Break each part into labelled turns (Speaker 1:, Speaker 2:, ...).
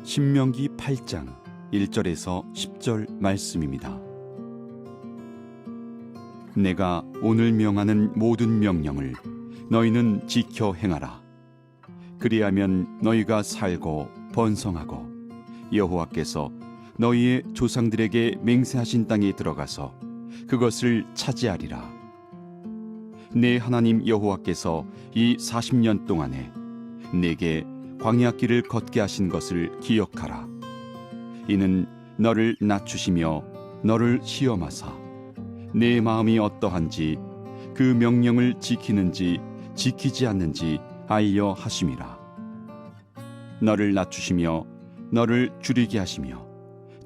Speaker 1: 신명기 8장 1절에서 10절 말씀입니다. 내가 오늘 명하는 모든 명령을 너희는 지켜 행하라. 그리하면 너희가 살고 번성하고 여호와께서 너희의 조상들에게 맹세하신 땅에 들어가서 그것을 차지하리라. 내 하나님 여호와께서 이 40년 동안에 내게 광야길을 걷게 하신 것을 기억하라. 이는 너를 낮추시며 너를 시험하사 내 마음이 어떠한지 그 명령을 지키는지 지키지 않는지 알려 하심이라. 너를 낮추시며 너를 줄이게 하시며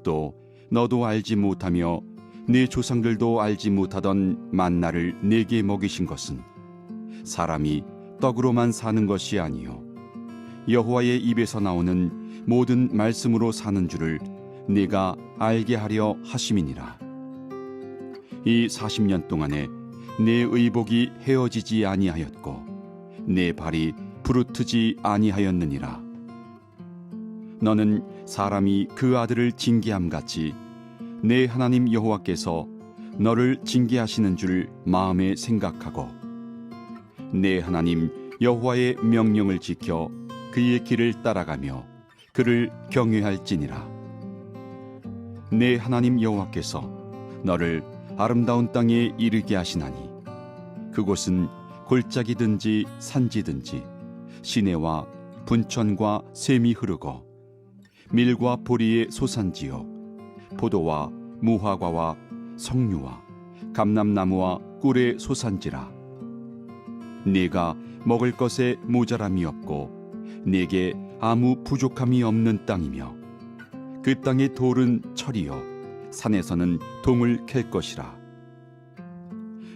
Speaker 1: 또 너도 알지 못하며 네 조상들도 알지 못하던 만나를 내게 먹이신 것은 사람이 떡으로만 사는 것이 아니요 여호와의 입에서 나오는 모든 말씀으로 사는 줄을 네가 알게 하려 하심이니라. 이 40년 동안에 내 의복이 헤어지지 아니하였고 내 발이 부르트지 아니하였느니라. 너는 사람이 그 아들을 징계함 같이 내 하나님 여호와께서 너를 징계하시는 줄 마음에 생각하고 내 하나님 여호와의 명령을 지켜 그의 길을 따라가며 그를 경외할지니라. 내 하나님 여호와께서 너를 아름다운 땅에 이르게 하시나니 그곳은 골짜기든지 산지든지 시내와 분천과 샘이 흐르고 밀과 보리의 소산지요 포도와 무화과와 석류와 감람나무와 꿀의 소산지라. 네가 먹을 것에 모자람이 없고 네게 아무 부족함이 없는 땅이며 그 땅의 돌은 철이요 산에서는 동을 캘 것이라.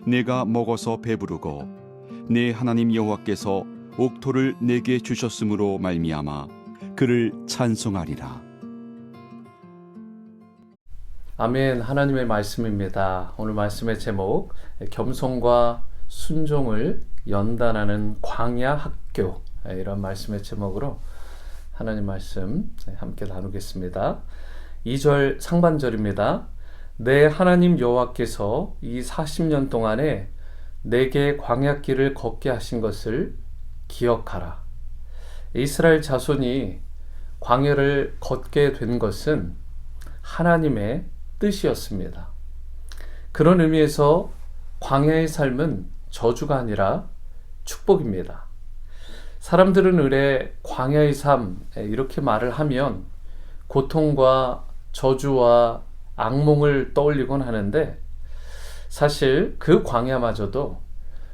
Speaker 1: 내가 먹어서 배부르고 내 하나님 여호와께서 옥토를 내게 주셨으므로 말미암아 그를 찬송하리라.
Speaker 2: 아멘. 하나님의 말씀입니다. 오늘 말씀의 제목, 겸손과 순종을 연단하는 광야 학교, 이런 말씀의 제목으로 하나님 말씀 함께 나누겠습니다. 2절 상반절입니다. 내 하나님 여호와께서 이 40년 동안에 내게 광야길을 걷게 하신 것을 기억하라. 이스라엘 자손이 광야를 걷게 된 것은 하나님의 뜻이었습니다. 그런 의미에서 광야의 삶은 저주가 아니라 축복입니다. 사람들은 의례 광야의 삶 이렇게 말을 하면 고통과 저주와 악몽을 떠올리곤 하는데 사실 그 광야마저도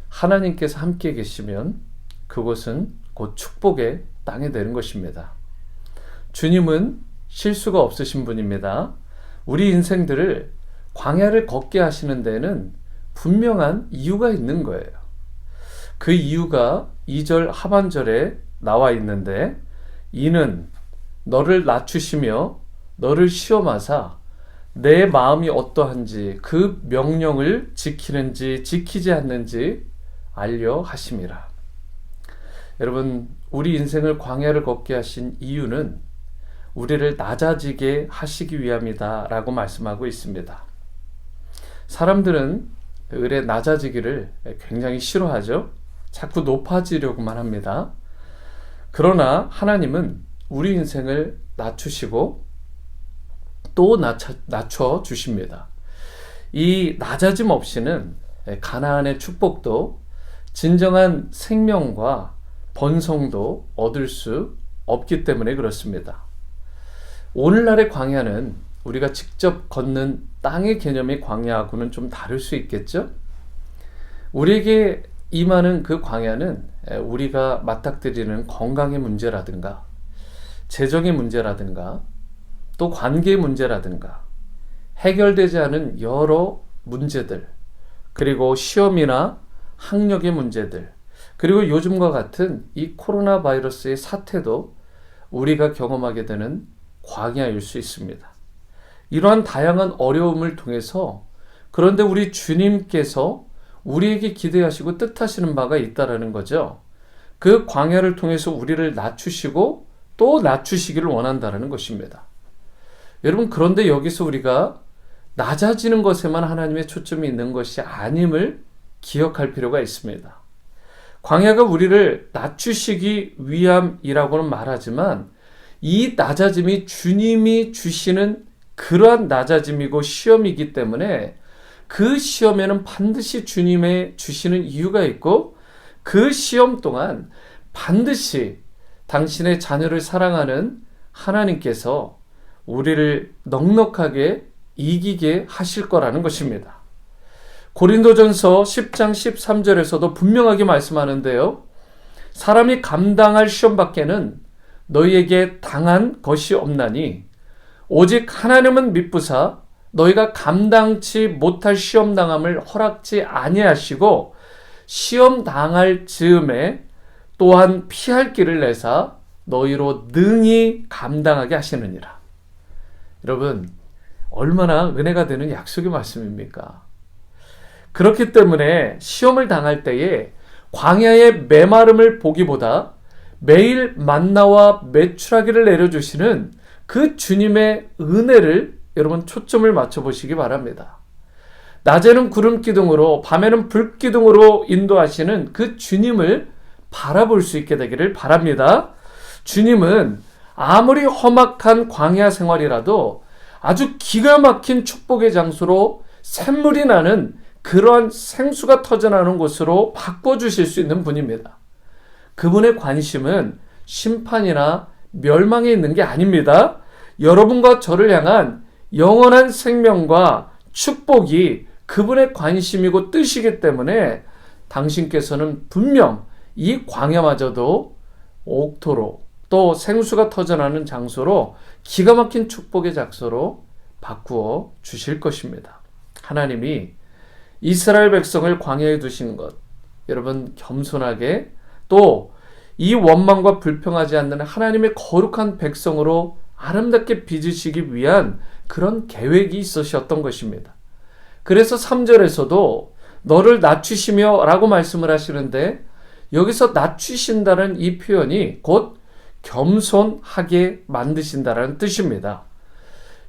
Speaker 2: 하나님께서 함께 계시면 그곳은 곧 축복의 땅이 되는 것입니다. 주님은 실수가 없으신 분입니다. 우리 인생들을 광야를 걷게 하시는 데는 분명한 이유가 있는 거예요. 그 이유가 2절 하반절에 나와 있는데 이는 너를 낮추시며 너를 시험하사 내 마음이 어떠한지 그 명령을 지키는지 지키지 않는지 알려 하심이라. 여러분, 우리 인생을 광야를 걷게 하신 이유는 우리를 낮아지게 하시기 위함이다 라고 말씀하고 있습니다. 사람들은 의례 낮아지기를 굉장히 싫어하죠. 자꾸 높아지려고만 합니다. 그러나 하나님은 우리 인생을 낮추시고 또 낮춰 주십니다. 이 낮아짐 없이는 가나안의 축복도 진정한 생명과 번성도 얻을 수 없기 때문에 그렇습니다. 오늘날의 광야는 우리가 직접 걷는 땅의 개념의 광야하고는 좀 다를 수 있겠죠? 우리에게 임하는 그 광야는 우리가 맞닥뜨리는 건강의 문제라든가 재정의 문제라든가 또 관계의 문제라든가 해결되지 않은 여러 문제들, 그리고 시험이나 학력의 문제들, 그리고 요즘과 같은 이 코로나 바이러스의 사태도 우리가 경험하게 되는 광야일 수 있습니다. 이러한 다양한 어려움을 통해서 그런데 우리 주님께서 우리에게 기대하시고 뜻하시는 바가 있다라는 거죠. 그 광야를 통해서 우리를 낮추시고 또 낮추시기를 원한다는 것입니다. 여러분, 그런데 여기서 우리가 낮아지는 것에만 하나님의 초점이 있는 것이 아님을 기억할 필요가 있습니다. 광야가 우리를 낮추시기 위함이라고는 말하지만 이 낮아짐이 주님이 주시는 그러한 낮아짐이고 시험이기 때문에 그 시험에는 반드시 주님의 주시는 이유가 있고 그 시험 동안 반드시 당신의 자녀를 사랑하는 하나님께서 우리를 넉넉하게 이기게 하실 거라는 것입니다. 고린도전서 10장 13절에서도 분명하게 말씀하는데요. 사람이 감당할 시험 밖에는 너희에게 당한 것이 없나니 오직 하나님은 미쁘사 너희가 감당치 못할 시험 당함을 허락지 아니하시고 시험 당할 즈음에 또한 피할 길을 내사 너희로 능히 감당하게 하시느니라. 여러분, 얼마나 은혜가 되는 약속의 말씀입니까? 그렇기 때문에 시험을 당할 때에 광야의 메마름을 보기보다 매일 만나와 메추라기를 내려주시는 그 주님의 은혜를 여러분 초점을 맞춰보시기 바랍니다. 낮에는 구름 기둥으로 밤에는 불 기둥으로 인도하시는 그 주님을 바라볼 수 있게 되기를 바랍니다. 주님은 아무리 험악한 광야 생활이라도 아주 기가 막힌 축복의 장소로 샘물이 나는 그러한 생수가 터져나오는 곳으로 바꿔주실 수 있는 분입니다. 그분의 관심은 심판이나 멸망에 있는 게 아닙니다. 여러분과 저를 향한 영원한 생명과 축복이 그분의 관심이고 뜻이기 때문에 당신께서는 분명 이 광야마저도 옥토로 또 생수가 터져나는 장소로 기가 막힌 축복의 장소로 바꾸어 주실 것입니다. 하나님이 이스라엘 백성을 광야에 두신 것, 여러분 겸손하게 또 이 원망과 불평하지 않는 하나님의 거룩한 백성으로 아름답게 빚으시기 위한 그런 계획이 있으셨던 것입니다. 그래서 3절에서도 너를 낮추시며 라고 말씀을 하시는데 여기서 낮추신다는 이 표현이 곧 겸손하게 만드신다는 뜻입니다.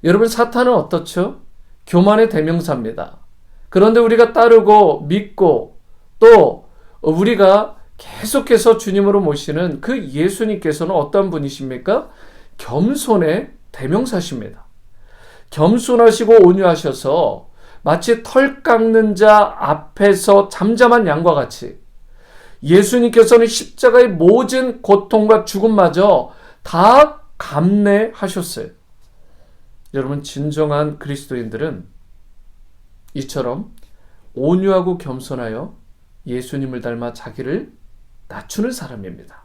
Speaker 2: 여러분, 사탄은 어떻죠? 교만의 대명사입니다. 그런데 우리가 따르고 믿고 또 우리가 계속해서 주님으로 모시는 그 예수님께서는 어떤 분이십니까? 겸손의 대명사십니다. 겸손하시고 온유하셔서 마치 털 깎는 자 앞에서 잠잠한 양과 같이 예수님께서는 십자가의 모든 고통과 죽음마저 다 감내하셨어요. 여러분, 진정한 그리스도인들은 이처럼 온유하고 겸손하여 예수님을 닮아 자기를 낮추는 사람입니다.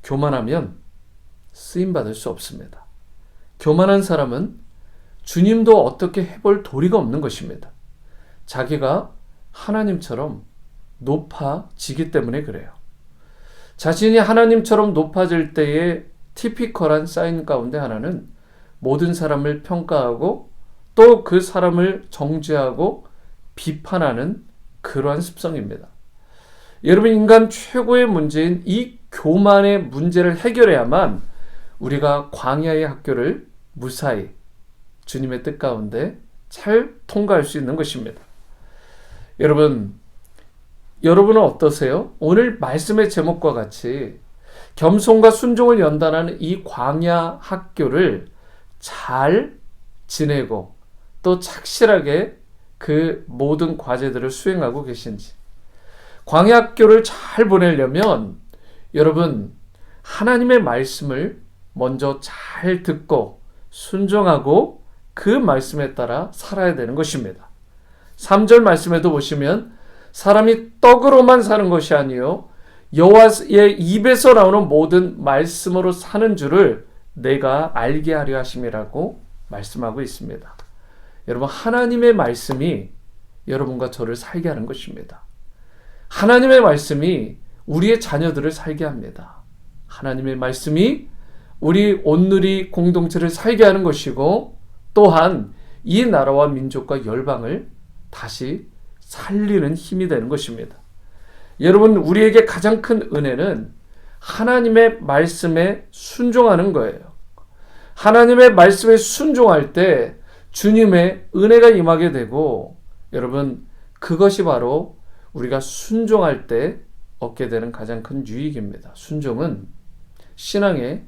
Speaker 2: 교만하면 쓰임받을 수 없습니다. 교만한 사람은 주님도 어떻게 해볼 도리가 없는 것입니다. 자기가 하나님처럼 높아지기 때문에 그래요. 자신이 하나님처럼 높아질 때의 티피컬한 사인 가운데 하나는 모든 사람을 평가하고 또 그 사람을 정죄하고 비판하는 그러한 습성입니다. 여러분, 인간 최고의 문제인 이 교만의 문제를 해결해야만 우리가 광야의 학교를 무사히 주님의 뜻 가운데 잘 통과할 수 있는 것입니다. 여러분은 어떠세요? 오늘 말씀의 제목과 같이 겸손과 순종을 연단하는 이 광야 학교를 잘 지내고 또 착실하게 그 모든 과제들을 수행하고 계신지, 광야 학교를 잘 보내려면 여러분 하나님의 말씀을 먼저 잘 듣고 순종하고 그 말씀에 따라 살아야 되는 것입니다. 3절 말씀에도 보시면 사람이 떡으로만 사는 것이 아니요 여호와의 입에서 나오는 모든 말씀으로 사는 줄을 내가 알게 하려 하심이라고 말씀하고 있습니다. 여러분, 하나님의 말씀이 여러분과 저를 살게 하는 것입니다. 하나님의 말씀이 우리의 자녀들을 살게 합니다. 하나님의 말씀이 우리 온누리 공동체를 살게 하는 것이고 또한 이 나라와 민족과 열방을 다시 살리는 힘이 되는 것입니다. 여러분, 우리에게 가장 큰 은혜는 하나님의 말씀에 순종하는 거예요. 하나님의 말씀에 순종할 때 주님의 은혜가 임하게 되고, 여러분, 그것이 바로 우리가 순종할 때 얻게 되는 가장 큰 유익입니다. 순종은 신앙의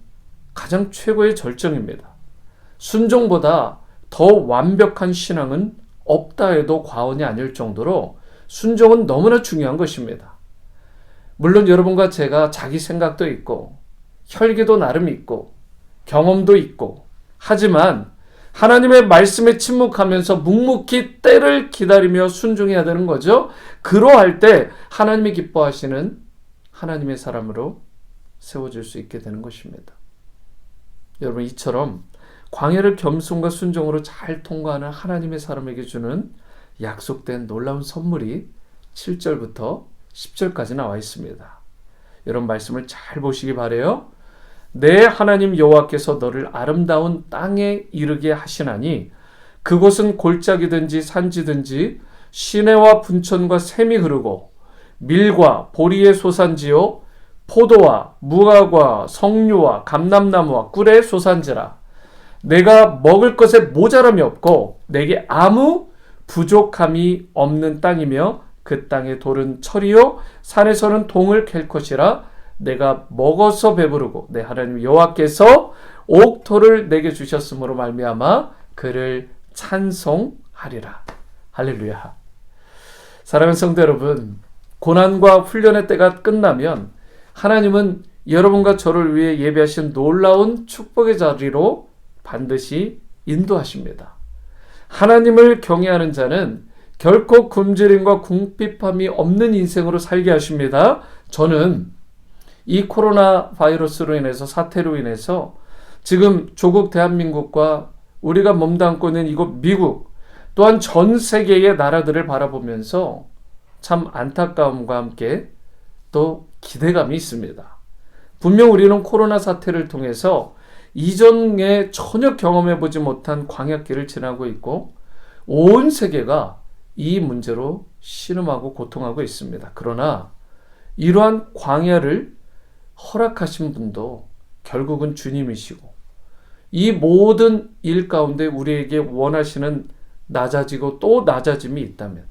Speaker 2: 가장 최고의 절정입니다. 순종보다 더 완벽한 신앙은 없다 해도 과언이 아닐 정도로 순종은 너무나 중요한 것입니다. 물론 여러분과 제가 자기 생각도 있고 혈기도 나름 있고 경험도 있고, 하지만 하나님의 말씀에 침묵하면서 묵묵히 때를 기다리며 순종해야 되는 거죠. 그러할 때 하나님이 기뻐하시는 하나님의 사람으로 세워질 수 있게 되는 것입니다. 여러분, 이처럼 광야를 겸손과 순종으로 잘 통과하는 하나님의 사람에게 주는 약속된 놀라운 선물이 7절부터 10절까지 나와 있습니다. 여러분, 말씀을 잘 보시기 바라요. 내 하나님 여호와께서 너를 아름다운 땅에 이르게 하시나니 그곳은 골짜기든지 산지든지 시내와 분천과 샘이 흐르고 밀과 보리의 소산지요 포도와 무화과 석류와 감람나무와 꿀의 소산지라. 내가 먹을 것에 모자람이 없고 내게 아무 부족함이 없는 땅이며 그 땅의 돌은 철이요 산에서는 동을 캘 것이라. 내가 먹어서 배부르고 내 하나님 여호와께서 옥토를 내게 주셨으므로 말미암아 그를 찬송하리라. 할렐루야. 사랑하는 성도 여러분, 고난과 훈련의 때가 끝나면 하나님은 여러분과 저를 위해 예배하신 놀라운 축복의 자리로 반드시 인도하십니다. 하나님을 경외하는 자는 결코 굶주림과 궁핍함이 없는 인생으로 살게 하십니다. 저는 이 코로나 바이러스로 인해서, 사태로 인해서 지금 조국 대한민국과 우리가 몸담고 있는 이곳 미국, 또한 전 세계의 나라들을 바라보면서 참 안타까움과 함께 또 기대감이 있습니다. 분명 우리는 코로나 사태를 통해서 이전에 전혀 경험해보지 못한 광야길을 지나고 있고 온 세계가 이 문제로 신음하고 고통하고 있습니다. 그러나 이러한 광야를 허락하신 분도 결국은 주님이시고, 이 모든 일 가운데 우리에게 원하시는 낮아지고 또 낮아짐이 있다면,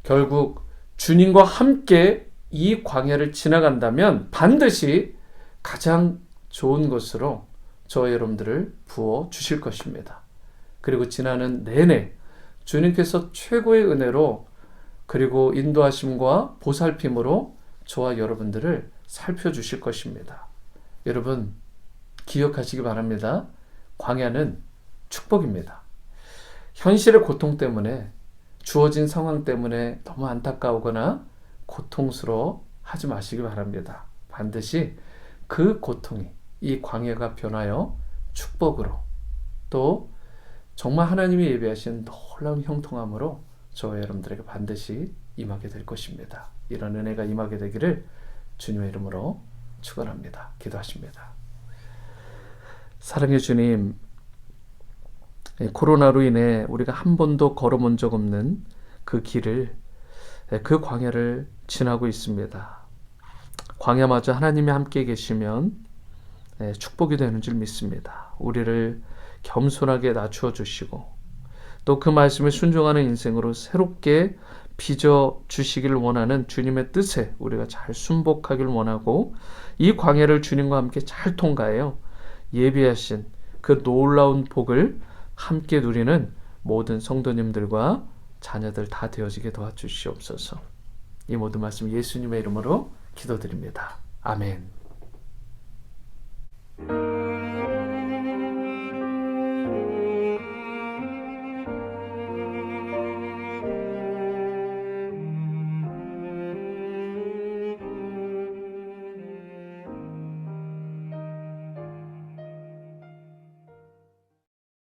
Speaker 2: 결국 주님과 함께 이 광야를 지나간다면 반드시 가장 좋은 것으로 저와 여러분들을 부어 주실 것입니다. 그리고 지나는 내내 주님께서 최고의 은혜로 그리고 인도하심과 보살핌으로 저와 여러분들을 살펴주실 것입니다. 여러분, 기억하시기 바랍니다. 광야는 축복입니다. 현실의 고통 때문에, 주어진 상황 때문에 너무 안타까우거나 고통스러워 하지 마시기 바랍니다. 반드시 그 고통이, 이 광야가 변하여 축복으로, 또 정말 하나님이 예비하신 놀라운 형통함으로 저와 여러분들에게 반드시 임하게 될 것입니다. 이런 은혜가 임하게 되기를 주님의 이름으로 축원합니다. 기도하십니다. 사랑의 주님, 코로나로 인해 우리가 한 번도 걸어본 적 없는 그 길을, 그 광야를 지나고 있습니다. 광야마저 하나님이 함께 계시면 축복이 되는 줄 믿습니다. 우리를 겸손하게 낮추어 주시고 또 그 말씀에 순종하는 인생으로 새롭게 빚어 주시기를 원하는 주님의 뜻에 우리가 잘 순복하기를 원하고, 이 광야를 주님과 함께 잘 통과해요 예비하신 그 놀라운 복을 함께 누리는 모든 성도님들과 자녀들 다 되어지게 도와주시옵소서. 이 모든 말씀 예수님의 이름으로 기도드립니다. 아멘.